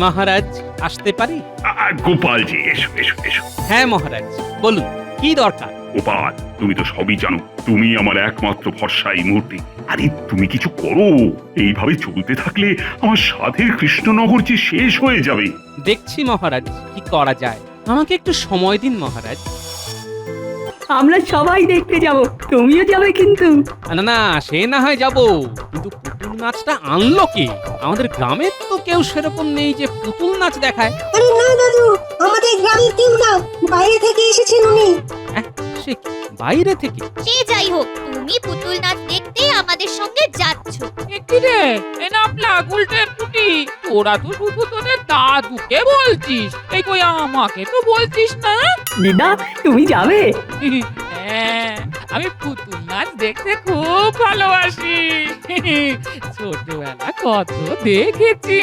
মহারাজ আসতে পারি? গোপালজি, এসো এসো এসো। হ্যাঁ মহারাজ, বলুন কি দরকার? গোপাল, তুমি তো সবই জানো, তুমি আমার একমাত্র ভরসা এই মুহূর্তে। আরে তুমি কিছু করো, এইভাবে চলতে থাকলে আমার সাধের কৃষ্ণনগর যে শেষ হয়ে যাবে। দেখছি মহারাজ কি করা যায়, আমাকে একটু সময় দিন মহারাজ। আমরা সবাই দেখতে যাব, তুমিও যাবে কিন্তু। না না, সে না হয় যাবো, কিন্তু পুতুল নাচটা আনলো কে? আমাদের গ্রামে তো কেউ সেরকম নেই যে পুতুল নাচ দেখায়। আরে না দাদু, আমাদের গ্রামের কেউ না, বাইরে থেকে এসেছেন উনি। সে কি, বাইরে থেকে? সে যাই হোক, তুমি পুতুল নাচ দেখতে আমাদের সঙ্গে যাচ্ছ। কি রে, এ নাপলা গুলটে পুটি, তোরা তো শুধু তোদের দাদুকে বলছিস, এই কই আমাকে তো বলছিস না? দিদা তুমি যাবে? হ্যাঁ, আমি পুতুল নাচ দেখতে খুব ভালোবাসি। ছোটবেলা কত দেখেছি।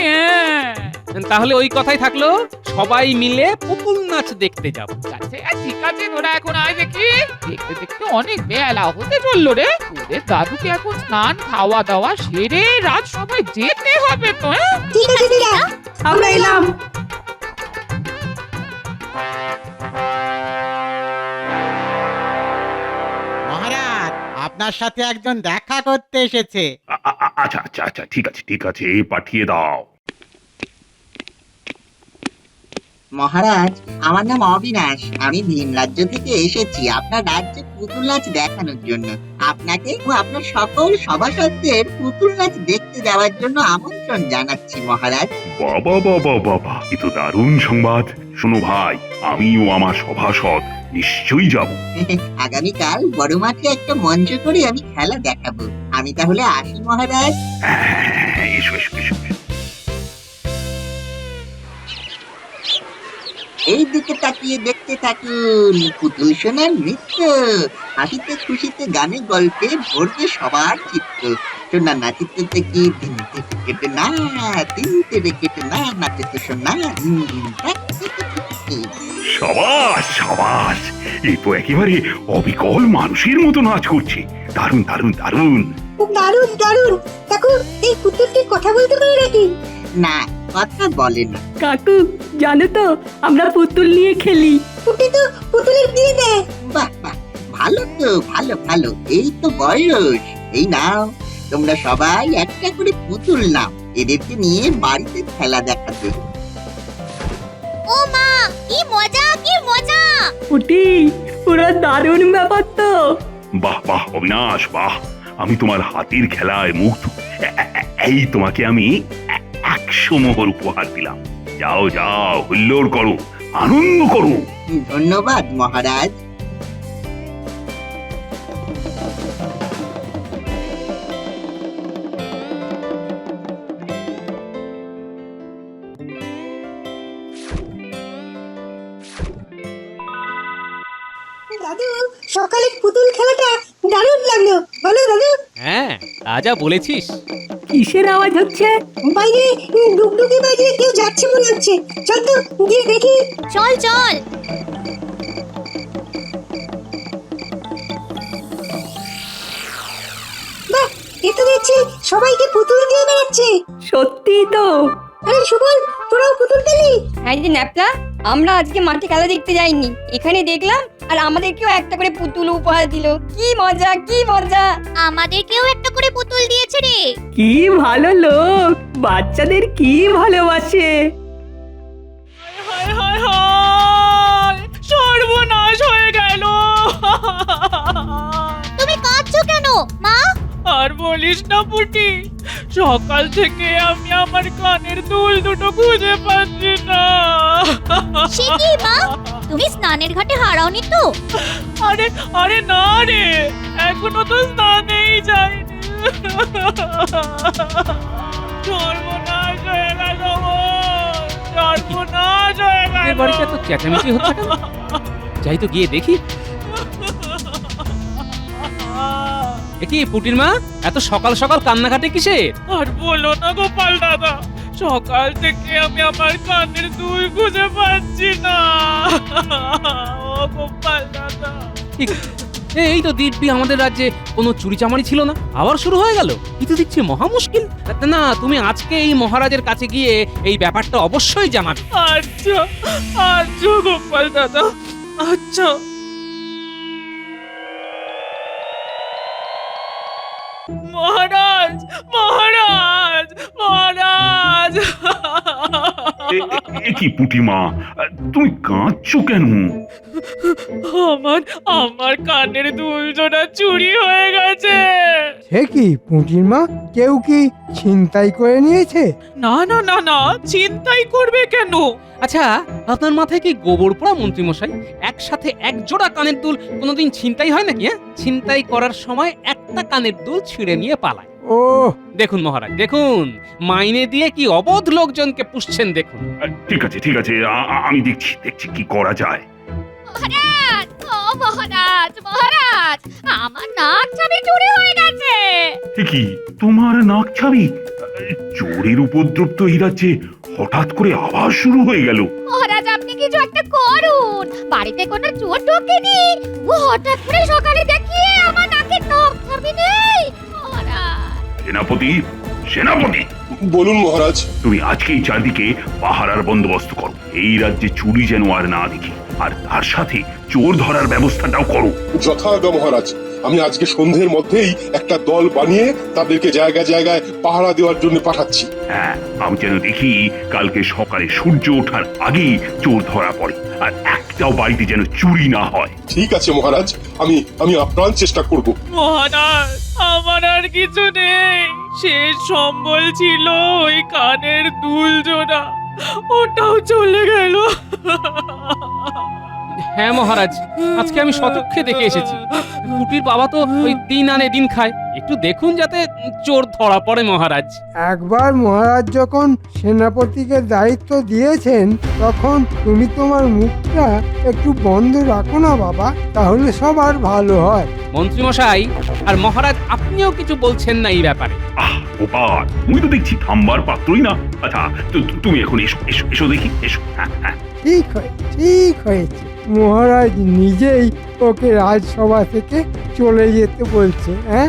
তাহলে ওই কথাই থাকলো, সবাই মিলে পুতুল নাচ দেখতে যাব। ঠিক আছে, তোরা এখন আয় দেখি। দেখতে দেখতে অনেক বেলা হতে চললো রে। তোদের দাদুকে এখন স্নান খাওয়া দাওয়া সেরে রাত সবাই যেতে হবে তো। ঠিক আছে দিদা, আমরা এলাম। মহারাজ, আপনার সাথে একজন দেখা করতে এসেছে। আচ্ছা আচ্ছা আচ্ছা, ঠিক আছে ঠিক আছে, পাঠিয়ে দাও। মহারাজ, আমার নাম অবিনাশ। আমি ভিন রাজ্য থেকে এসেছি আপনার রাজ্যে পুতুল নাচ দেখানোর জন্য। আপনাকে ও আপনার সকল সভাসদদের পুতুল নাচ দেখতে যাওয়ার জন্য আমন্ত্রণ জানাচ্ছি মহারাজ। বাবা বাবা বাবা, এ তো দারুণ সংবাদ। শোনো ভাই, আমিও আমার সভাসদ নিশ্চয়ই যাব। আগামীকাল বড় মাঠে একটা মঞ্চ করে আমি খেলা দেখাবো। আমি তাহলে আসি মহারাজ। হ্যাঁ, এসো এসো এসো। এই দিকে তাকিয়ে দেখতে থাকুন পুতুল সোনার নৃত্য। হাসিতে খুশিতে গানে গল্পে ভরবে সবার চিত্ত। সোনা নাচিতে দেখি দিনতে কেটে না, দিনতে কেটে না, নাচে তো সোনা দিন দিন। সাবাস সাবাস, এই তো একেবারে অবিকল মানুষের মতো নাচ করছে। দারুণ দারুণ দারুণ। দারুণ দারুণ। কাকু, এই পুতুলটি কথা বলতে পারে নাকি? না, কথা বলে না। কাকু জানো তো, আমরা পুতুল নিয়ে খেলি। পুটি তো পুতুলের বিয়ে দেয়। বাহ বাহ, ভালো তো, ভালো ভালো। এই তো বয়স। এই নাও, তোমরা সবাই একটা করে পুতুল নাও, এদেরকে নিয়ে বাড়িতে খেলা দেখাবে। ও মা, কি মজা কি মজা! পুটি, পুরো দারুণ ব্যাপার তো। বাহ বাহ অবিনাশ, বাহ, আমি তোমার হাতের খেলায় মুগ্ধ। এই তোমাকে আমি 100 মোহর উপহার দিলাম। যাও যাও, হুল্লোড় করো, আনন্দ করো। ধন্যবাদ মহারাজ। দাদু, সকালে পুতুল খেলাটা দারুণ লাগলো। বলো দাদু। হ্যাঁ, যা বলেছিস। কিসের আওয়াজ হচ্ছে? বাইরে ডুগডুগি বাজিয়ে কেউ যাচ্ছে মনে হচ্ছে। চল তো গিয়ে দেখি। চল চল। বাহ, এ তো দেখছি সবাইকে পুতুল দিয়ে বেড়াচ্ছে। সত্যি তো। আরে সুবল, তোরাও পুতুল পেলি? হ্যাঁ যে ন্যাপলা, আমরা আজকে মাঠে খেলা দেখতে যাইনি, এখানে দেখলাম আর আমাদেরকেও একটা করে পুতুল উপহার দিল। কি মজা কি মজা! আমাদেরকেও একটা করে পুতুল দিয়েছে রে। কি ভালো লোক, বাচ্চাদের কি ভালোবাসে। হায় হায় হায়, সর্বনাশ হয়ে গেল। তুমি কাঁদছো কেন মা? আর বলিস না পুটি, সকাল থেকে আমি আমার কানের দুল দুটো খুঁজে পাচ্ছি না। সে কি মা, তুমি স্নানের ঘাটে হারাওনি তো? আরে আরে না রে, এখনো তো স্নানেই যাইনি। সর্বনাশ হয়ে গেল, সর্বনাশ হয়ে গেল। এর বাড়িতে এত চেঁচামেচি হচ্ছে কেন? যাই তো গিয়ে দেখি। কি পুটির মা, এত সকাল সকাল কান্নাকাটি কিসের? আর বলো না গোপাল দাদা, সকাল থেকে আমি আমার কানের দুল খুঁজে পাচ্ছি না। ও গোপাল দাদা, এই তো দিব্যি আমাদের রাজ্যে কোনো চুরি চামারি ছিল না, আবার শুরু হয়ে গেল। কিন্তু দেখছি মহা মুশকিল। না, তুমি আজকে এই মহারাজের কাছে গিয়ে এই ব্যাপারটা অবশ্যই জানাবে। আচ্ছা আচ্ছা গোপাল দাদা, আচ্ছা। মহারাজ মহারাজ মহারাজ! এ কি পুটিমা, তুমি কাঁদছো কেন? আমার আমার কানের দুল জোড়া চুরি হয়ে গেছে। সে কি পুঁটির মা, কেউ কি ছিনতাই করে নিয়েছে? না না না না, চিন্তাই করবে কেন? আচ্ছা, আপনার মাথায় কি গোবর পোড়া মন্ত্রীমশাই? একসাথে এক জোড়া কানের দুল কোনোদিন ছিনতাই হয় নাকি? হ্যাঁ, ছিনতাই করার সময় একটা কানের দুল ছিঁড়ে নিয়ে পালায়। ও দেখুন মহারাজ, দেখুন মাইনে দিয়ে কি অবধ লোকজনকে পুষছেন দেখুন। ঠিক আছে ঠিক আছে, আমি দেখছি দেখছি কি করা যায়। মহারাজ, ও মহারাজ, মহারাজ, আমার নাক চাবি চুরি হয়ে গেছে। এ কি, তোমার নাক ছাবি? চোরের উপদ্রব তো এই রাজ্যে হঠাৎ করে আবার শুরু হয়ে গেল। মহারাজ, আপনি কিছু একটা করুন। বাড়িতে কোনো চোর ঢোকেনি, ও হঠাৎ করে সকালে দেখি আমার নাকের নখ চাবি নেই। মহারাজ, সেনাপতি, সেনাপতি, বলুন মহারাজ। তুমি আজকেই চারদিকে পাহারার বন্দোবস্ত করো, এই রাজ্যে চুরি যেন আর না দেখি, আর তার সাথে চোর ধরার ব্যবস্থাটাও করো। যথাজ্ঞা মহারাজ, আমি আজকে সন্ধ্যের মধ্যেই একটা দল বানিয়ে তাদেরকে জায়গায় জায়গায় পাহারা দেওয়ার জন্য পাঠাচ্ছি। হ্যাঁ, আমি যেন দেখি কালকে সকালে সূর্য ওঠার আগেই চোর ধরা পড়ে, আর একটাও বাড়িতে যেন চুরি না হয়। ঠিক আছে মহারাজ, আমি আপ্রাণ চেষ্টা করব। মহারাজ, আমার আর কিছু নেই। শেষ সম্বল ছিল ওই কানের দুল জোড়া, ওটাও চলে গেল। হ্যাঁ মহারাজ, আজকে আমি সচক্ষে দেখে এসেছি। কুটির বাবা তো ওই দিন আনে দিন খায়, একটু দেখুন যাতে চোর ধরা পড়ে মহারাজ। একবার মহারাজ যখন সেনাপতিকে দায়িত্ব দিয়েছেন, তখন তুমি তোমার মুখটা একটু বন্ধ রাখো না বাবা, তাহলে সবার ভালো হয়। মন্ত্রীমশাই আর মহারাজ, আপনিও কিছু বলছেন না এই ব্যাপারে? গোপাল, তুমি তো দেখছি থামবার পাত্রই না। আচ্ছা, তুমি এখন এসো এসো এসো দেখি, এসো। হ্যাঁ হ্যাঁ, ঠিক হয়েছে, মহারাজ নিজেই ওকে রাজসভা থেকে চলে যেতে বলছে। হ্যাঁ,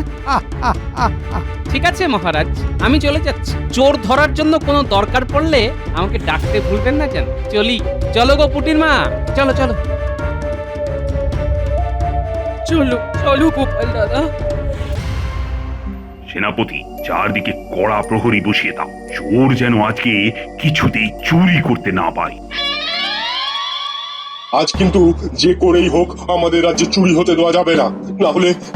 ঠিক আছে মহারাজ, আমি চলে যাচ্ছি। চোর ধরার জন্য কোনো দরকার পড়লে আমাকে ডাকতে ভুলবেন না যেন। চলি, চলো গো পুটির মা, চলো চলো চলো চলো গোপাল দাদা। সেনাপতি, চারদিকে কড়া প্রহরী বসিয়ে দাও, চোর যেন আজকে কিছুতেই চুরি করতে না পারে। আজ কিন্তু যে করেই হোক আমাদের রাজ্যে চুরি হতে দেওয়া যাবে না,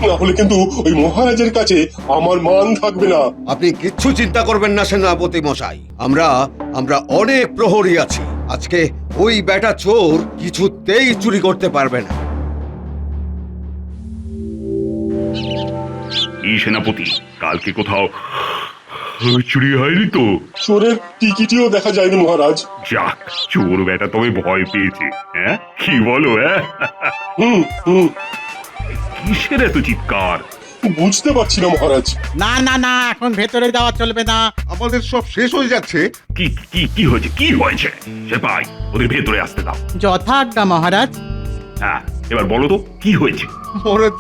না হলে কিন্তু ওই মহারাজের কাছে আমার মান থাকবে না। আপনি কিচ্ছু চিন্তা করবেন না সেনাপতি মশাই, আমরা অনেক প্রহরী আছি। আজকে ওই বেটা চোর কিছুতেই চুরি করতে পারবে না। এই সেনাপতি, কালকে কোথাও চুরি হয়নি তো? চোরের টিকিটিও দেখা যায়নি মহারাজ। যাক, চোর বেটা তবে ভয় পেয়েছে। হ্যাঁ, কি বলো? হ্যাঁ, কিসের এত চিৎকার? বুঝতে পারছি না মহারাজ। না না না, এখন ভেতরে যাওয়া চলবে না, আমাদের সব শেষ হয়ে যাচ্ছে। কি কি কি হয়েছে? কি হয়েছে? সেপাই, ওদের ভেতরে আসতে দাও। যথাজ্ঞা মহারাজ। হ্যাঁ, এবার বলো তো কি হয়েছে? মহারাজ,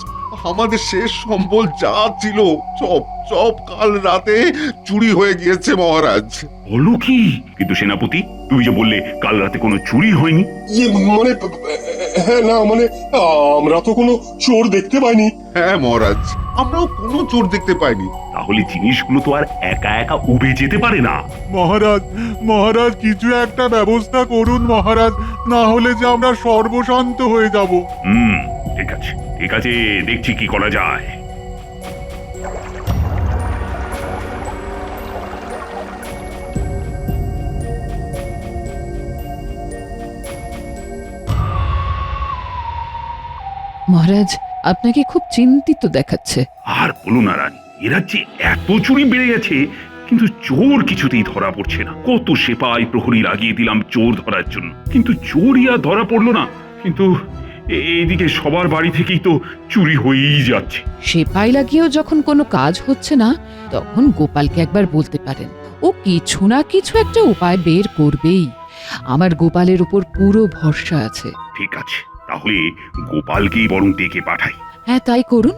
আমাদের শেষ সম্বল যা ছিল সব কাল রাতে চুরি হয়ে গিয়েছে মহারাজ। বলো কি? কিন্তু সেনাপতি, তুমি যে বললে কাল রাতে কোনো চুরি হয়নি। মানে হ্যাঁ, না মানে আমরা তো কোনো চোর দেখতে পাইনি। হ্যাঁ মহারাজ, আমরাও কোনো চোর দেখতে পাইনি। তাহলে জিনিসগুলো তো আর একা একা উবে যেতে পারে না। মহারাজ কিছু একটা ব্যবস্থা করুন মহারাজ, না হলে যে আমরা সর্বশান্ত হয়ে যাব। ঠিক আছে ঠিক আছে, দেখছি কি করা যায়। মহারাজ, আপনাকে খুব চিন্তিত দেখাচ্ছে। আর বলো না রানী, এরা যে এত চুরি বেড়ে গেছে, কিন্তু চোর কিছুতেই ধরা পড়ছে না। কত সেপাই প্রহরী লাগিয়ে দিলাম চোর ধরার জন্য, কিন্তু চোরই আর ধরা পড়লো না। কিন্তু এইদিকে সবার বাড়ি থেকেই তো চুরি হয়েই যাচ্ছে। সেপাই লাগিয়েও যখন কোনো কাজ হচ্ছে না, তখন গোপালকে একবার বলতে পারেন, ও কিছু না কিছু একটা উপায় বের করবেই। আমার গোপালের উপর পুরো ভরসা আছে। ঠিক আছে, তাহলে গোপালকেই বরং ডেকে পাঠাই। হ্যাঁ তাই করুন।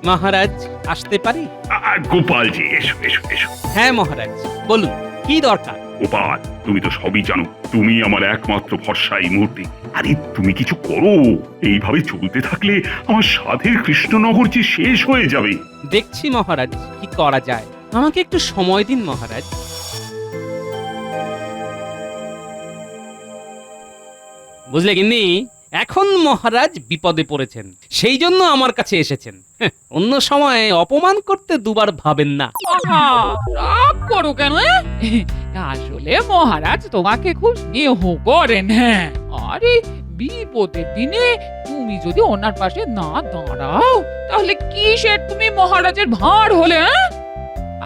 মহারাজ আসতে পারি? গোপালজি, এসো এসো এসো। হ্যাঁ মহারাজ, বলুন কি দরকার? গোপাল, তুমি তো সবই জানো, তুমি আমার একমাত্র ভরসা এই মুহূর্তে। আরে তুমি কিছু করো, এইভাবে চলতে থাকলে আমার সাধের কৃষ্ণনগর যে শেষ হয়ে যাবে। দেখছি মহারাজ কি করা যায়, আমাকে একটু সময় দিন মহারাজ। বুঝলে গিন্নি, এখন মহারাজ বিপদে পড়েছেন, সেই জন্য আমার কাছে এসেছেন। অন্য সময় অপমান করতে দুবার ভাবেন না। আহা, রাগ করো কেন? আসলে মহারাজ তোমাকে খুব স্নেহ করেন। হ্যাঁ, আরে বিপদের দিনে তুমি যদি ওনার পাশে না দাঁড়াও তাহলে কিসের তুমি মহারাজের ভাঁড় হলে?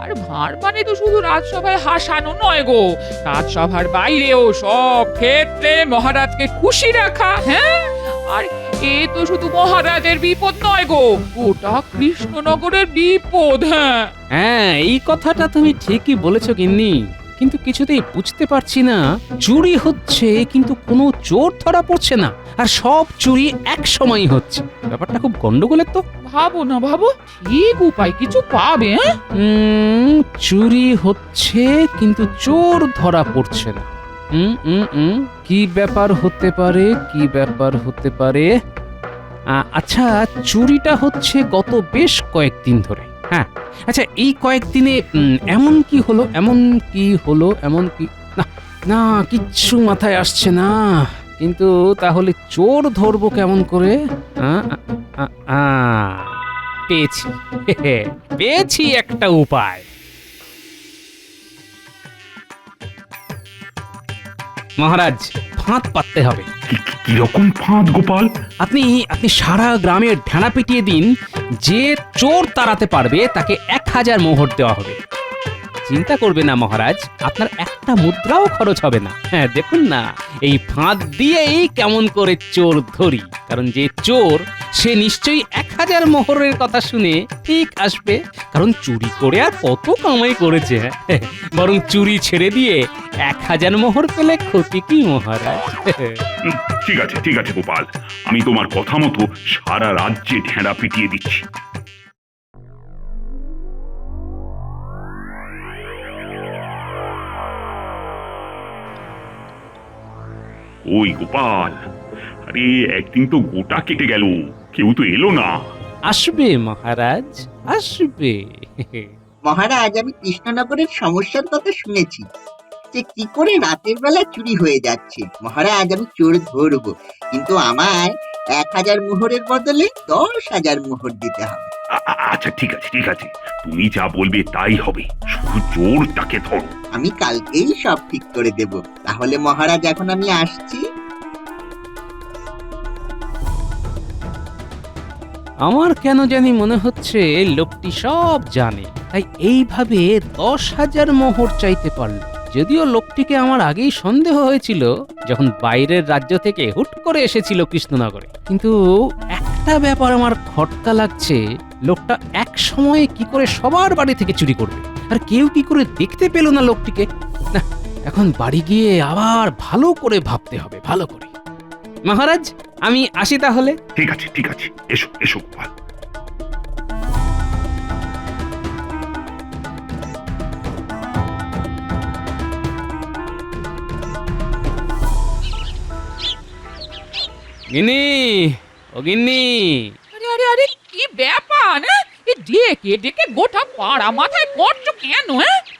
আর ভাঁড় মানে তো শুধু রাজসভায় হাসানো নয় গো, রাজসভার বাইরেও সব ক্ষেত্রে মহারাজকে খুশি রাখা। হ্যাঁ, আর এ তো শুধু মহারাজের বিপদ নয় গো, ওটা কৃষ্ণনগরের বিপদ। হ্যাঁ হ্যাঁ, এই কথাটা তুমি ঠিকই বলেছো গিন্নি, কিন্তু কিছুতেই বুঝতে পারছি না, চুরি হচ্ছে কিন্তু কোনো চোর ধরা পড়ছে না, আর সব চুরি এক সময়ই হচ্ছে। ব্যাপারটা খুব গন্ডগোলের তো। ভাবো না, ভাবো, ঠিক উপায় কিছু পাবে। চুরি হচ্ছে কিন্তু চোর ধরা পড়ছে না। কি ব্যাপার হতে পারে, কি ব্যাপার হতে পারে? আচ্ছা, চুরিটা হচ্ছে গত বেশ কয়েকদিন ধরে। হ্যাঁ, আচ্ছা এই কয়েকদিনে এমন কি হলো, এমন কি হলো, এমন কি না না কিচ্ছু মাথায় আসছে না। কিন্তু তাহলে চোর ধরবো কেমন করে? পেয়েছি, পেয়েছি একটা উপায়। মহারাজ, ফাঁদ পাততে হবে। কিরকম ফাঁদ গোপাল? আপনি সারা গ্রামে ঢানা পিটিয়ে দিন, যে চোর তাড়াতে পারবে তাকে 1000 মোহর দেওয়া হবে। চিন্তা করবে না মহারাজ, আপনার একটা মুদ্রাও খরচ হবে না। হ্যাঁ, দেখুন না, এই ফাঁদ দিয়েই কেমন করে চোর ধরি, কারণ যে চোর সে নিশ্চয়ই 1000 মোহরের কথা শুনে ঠিক আসবে, কারণ চুরি করে আর কত কামাই করেছে। বরং চুরি ছেড়ে দিয়ে 1000 মোহর পেলে ক্ষতি কি মহারাজ? ঠিক আছে ঠিক আছে গোপাল, আমি তোমার কথা মতো সারা রাজ্যে ঢেঁড়া পিটিয়ে দিচ্ছি। ওই গোপাল, আরে একদিন তো গোটা কেটে গেল, কেউ তো এলো না। আসবে মহারাজ, আসবে। মহারাজ, আমি কৃষ্ণনগরের সমস্যার কথা শুনেছি, যে কি করে রাতের বেলা চুরি হয়ে যাচ্ছে। মহারাজ, আমি চোর ধরবো, কিন্তু আমায় 1000 মোহরের বদলে 10,000 মোহর দিতে হবে। আচ্ছা ঠিক আছে ঠিক আছে, তুমি যা বলবে তাই হবে, শুধু চোরটাকে ধরো। আমি কালকেই সব ঠিক করে দেব। তাহলে মহারাজ, এখন আমি আসছি। আমার কেন জানি মনে হচ্ছে লোকটি সব জানে, তাই এইভাবে 10,000 মোহর চাইতে পারল। যদিও লোকটিকে আমার আগেই সন্দেহ হয়েছিল যখন বাইরের রাজ্য থেকে হুট করে এসেছিল কৃষ্ণনগরে, কিন্তু একটা ব্যাপার আমার খটকা লাগছে, লোকটা এক সময়ে কি করে সবার বাড়ি থেকে চুরি করবে, আর কেউ কি করে দেখতে পেল না লোকটিকে? না, এখন বাড়ি গিয়ে আবার ভালো করে ভাবতে হবে, ভালো করে। মহারাজ, আমি আসি তাহলে। ঠিক আছে ঠিক আছে, এসো এসো গোপাল। গিন্নি, ও গিন্নি। আরে আরে আরে, কি ব্যাপার? ডেকে ডেকে গোটা পাড়া মাথায় করছো কেন?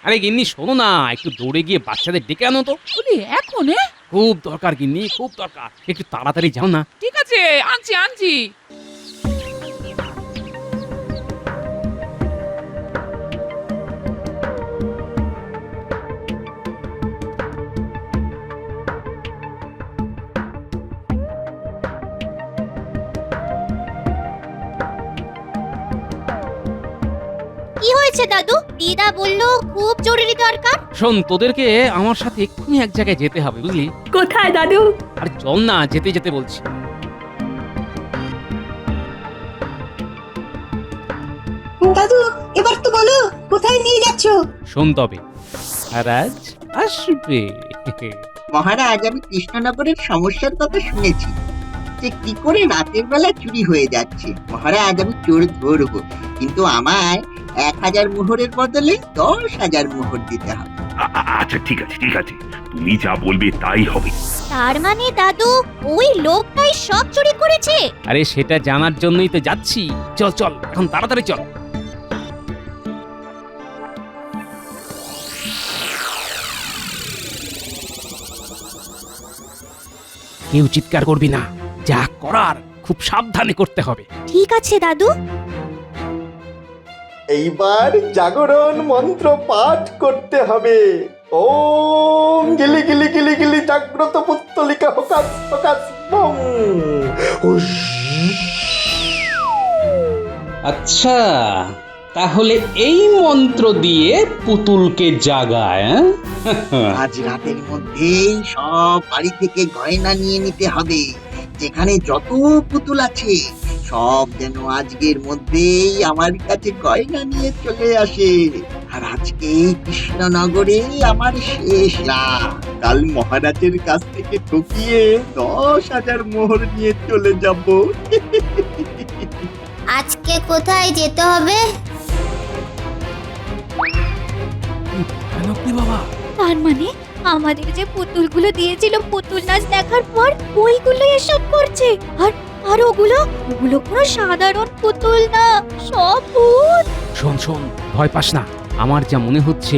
আরে গিন্নি শোনো না, একটু দৌড়ে গিয়ে বাচ্চাদের ডেকে আনো তো। বলি এখন? খুব দরকার গিন্নি, খুব দরকার, একটু তাড়াতাড়ি যাও না। ঠিক আছে, আনছি আনছি। কি হয়েছে দাদু? দিদা বললো খুব জরুরি দরকার। শোন, তোদেরকে আমার সাথে এক্ষুনি এক জায়গায় যেতে হবে, বুঝলি? কোথায় দাদু? আর চল না, যেতে যেতে বলছি। দাদু এবার তো বলো কোথায় নিয়ে যাচ্ছ? শোন তবে মহারাজ আসবে। মহারাজ, আমি কৃষ্ণনগরের সমস্যার কথা শুনেছি, যে কি করে রাতের বেলা চুরি হয়ে যাচ্ছে। মহারাজ, আমি চোর ধরবো, কিন্তু আমায় 1000 মোহরের বদলে 10,000 মোহর দিতে হবে। আচ্ছা ঠিক আছে ঠিক আছে, তুমি যা বলবে তাই হবে। তার মানে দাদু ওই লোকটাই সব চুরি করেছে? আরে সেটা জানার জন্যই তো যাচ্ছি। চল চল এখন তাড়াতাড়ি চল। কেউ চিৎকার করবি না, যা করার খুব সাবধানে করতে হবে। ঠিক আছে দাদু। এইবার জাগরণ মন্ত্র পাঠ করতে হবে। ওম গিলি গিলি গিলি গিলি জাগ্রত পুত্তলিকা হকাস হকাস বম। হুস। আচ্ছা, তাহলে এই মন্ত্র দিয়ে পুতুলকে জাগায়? আজ রাতের মধ্যেই সব বাড়ি থেকে গয়না নিয়ে নিতে হবে। যেখানে যত পুতুল আছে সব যেন আজকের মধ্যেই আমার কাছে গয়না নিয়ে চলে আসে। আর আজকে কৃষ্ণনগরে আমার শেষ রাত। কাল মহারাজের কাছ থেকে ঠকিয়ে 10,000 মোহর নিয়ে চলে যাব। আজকে কোথায় যেতে হবে? বাবা, তার মানে আমাদের যে পুতুলগুলো দিয়েছিল পুতুল নাচ দেখার পর ওইগুলো এসব করছে। আর ওগুলো কোনো সাধারণ পুতুল না, সব ভূত। শোন শোন, ভয় পাস না। আমার যা মনে হচ্ছে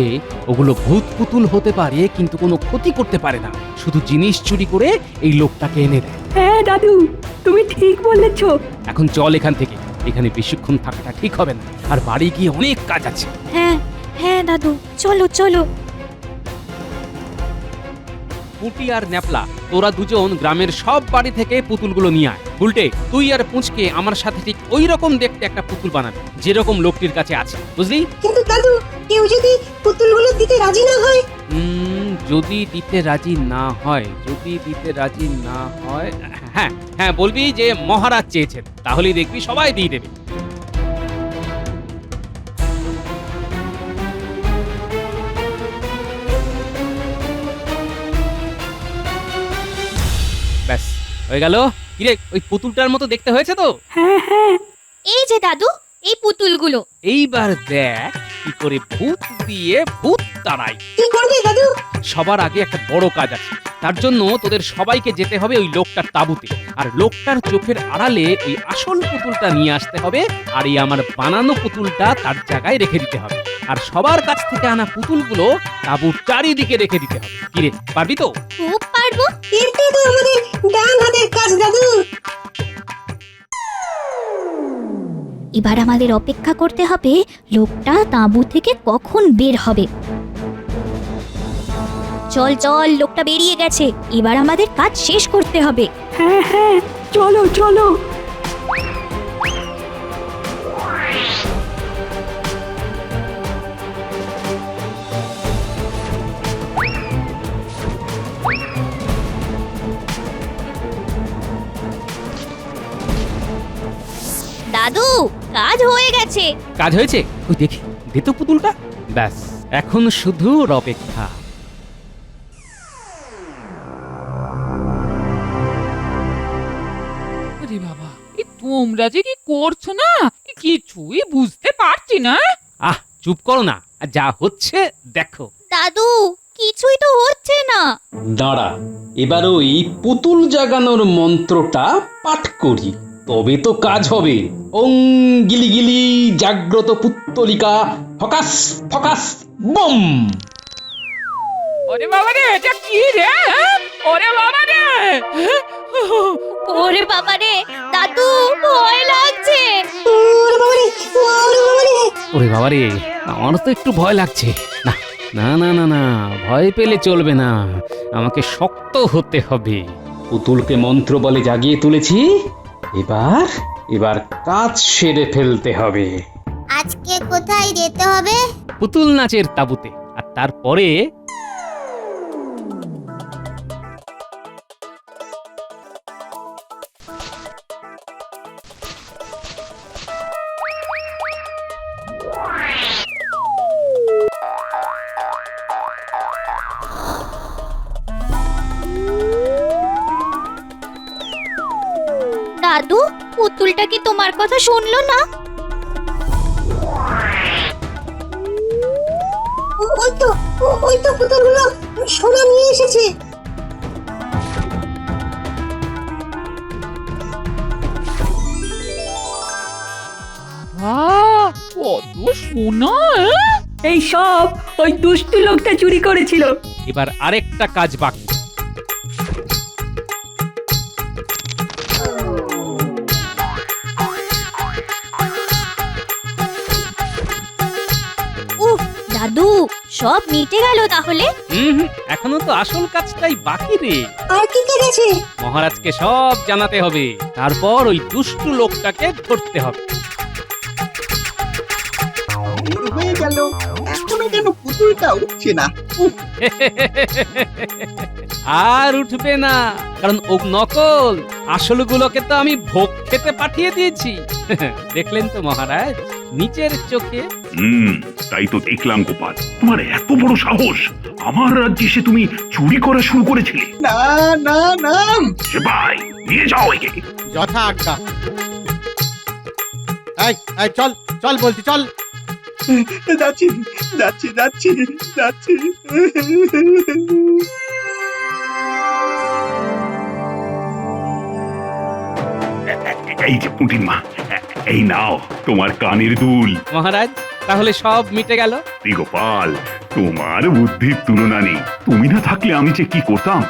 ওগুলো ভূত পুতুল হতে পারে, কিন্তু কোনো ক্ষতি করতে পারে না, শুধু জিনিস চুরি করে এই লোকটাকে এনে দেয়। হ্যাঁ দাদু, তুমি ঠিক বলেছ। এখন চল এখান থেকে, এখানে বেশিক্ষণ থাকাটা ঠিক হবে না, আর বাড়ি গিয়ে অনেক কাজ আছে। হ্যাঁ হ্যাঁ দাদু, চলো চলো। পুটি আর ন্যাপলা, তোরা দুজন গ্রামের সব বাড়ি থেকে পুতুলগুলো নিয়ে আয়। উল্টে তুই আর পুঁচকে আমার সাথে ঠিক ওই রকম দেখতে একটা পুতুল বানাবে, যেরকম লোকটির কাছে আছে, বুঝলি? কিন্তু দাদু, কেউ যদি পুতুলগুলো দিতে রাজি না হয়? যদি দিতে রাজি না হয়, হ্যাঁ হ্যাঁ বলবি যে মহারাজ চেয়েছেন, তাহলেই দেখবি সবাই দিয়ে দেবে। ব্যাস হয়ে গেল। কিরে, ওই পুতুলটার মতো দেখতে হয়েছে তো? হ্যাঁ হ্যাঁ। এই যে দাদু, এই পুতুলগুলো। এইবার দেখ কি করে ভূত দিয়ে ভূত তাড়াই। কি করবে দাদু? সবার আগে একটা বড় কাজ আছে। তার জন্য তোদের সবাইকে যেতে হবে ওই লোকটার তাঁবুতে, আর লোকটার চোখের আড়ালে ওই আসল পুতুলটা নিয়ে আসতে হবে, আর এই আমার বানানো পুতুলটা তার জায়গায় রেখে দিতে হবে। আর সবার কাছ থেকে আনা পুতুলগুলো তাঁবুর চারিদিকে রেখে দিতে হবে। কিরে, পারবি তো? খুব পারবো। এটা তো আমাদের ডান হাতের কাজ দাদু। এবার আমাদের অপেক্ষা করতে হবে লোকটা তাঁবু থেকে কখন বের হবে। চল চল, লোকটা বেরিয়ে গেছে, এবার আমাদের কাজ শেষ করতে হবে। হ্যাঁ হ্যাঁ, চলো চলো। দাদু, কাজ হয়ে গেছে। কাজ হয়েছে? ওই দেখি, দে তো পুতুলটা। ব্যাস, এখন শুধু অপেক্ষা। আরে বাবা, তোমরা যে কি করছো না, কিছুই বুঝতে পারছি না। চুপ করো না, যা হচ্ছে দেখো। দাদু, কিছুই তো হচ্ছে না। দাঁড়া, এবার ওই পুতুল জাগানোর মন্ত্রটা পাঠ করি, তবে তো কাজ হবে। ওং গিলি গিলি জাগ্রত পুত্তলিকা ফকাস ফকাস বম। ওরে বাবা রে, এটা কি রে? ওরে বাবা রে, ওরে বাবা রে, দাদু ভয় লাগছে। ওরে বাবা রে, আমার তো একটু ভয় লাগছে। না না না না না, ভয় পেলে চলবে না, আমাকে শক্ত হতে হবে। পুতুলকে মন্ত্র বলে জাগিয়ে তুলেছি, এবার কাজ সেরে ফেলতে হবে। আজকে কোথায় যেতে হবে? পুতুল নাচের তাঁবুতে, আর তারপরে দাদু পুতুলটা কি তোমার কথা শুনলো না? ওই তো পুতুলগুলো সোনা নিয়ে এসেছে। কত সোনা! এই সব ওই দুষ্টু লোকটা চুরি করেছিল। এবার আরেকটা কাজ বাকি। উফ দাদু সব মিটে গেল তাহলে? এখনো তো আসল কাজটাই বাকি রে। আর কি কাজ আছে? মহারাজকে সব জানাতে হবে, তারপর ওই দুষ্টু লোকটাকে ধরতে হবে। ভোর হয়ে গেল, এখনো কেন পুতুলটা উঠছে না? উফ, আর উঠবে না, কারণ ও নকল। আসলগুলোকে তো আমি ভোগ খেতে পাঠিয়ে দিয়েছি। দেখলেন তো মহারাজ, নিচের চোখে। তাই তো দেখলাম গোপাল, তোমার এত বড় সাহস, আমার রাজ্যে এসে তুমি চুরি করা শুরু করেছিলে। না না না, ভাই নিয়ে যাও একে। যথা আজ্ঞা। এই এই চল চল বলছি, চল। যাচ্ছি যাচ্ছি যাচ্ছি যাচ্ছি। এই যে পুঁটির মা, এই নাও তোমার কানের দুল। মহারাজ তাহলে সব মিটে গেল। গোপাল, তোমার বুদ্ধির তুলনা নেই। তুমি না থাকলে আমি যে কি করতাম।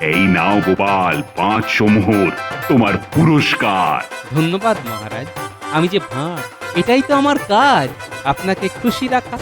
এই নাও গোপাল, 500 মোহর তোমার পুরস্কার। ধন্যবাদ মহারাজ, আমি যে ভাঁড়, এটাই তো আমার কাজ, আপনাকে খুশি রাখা।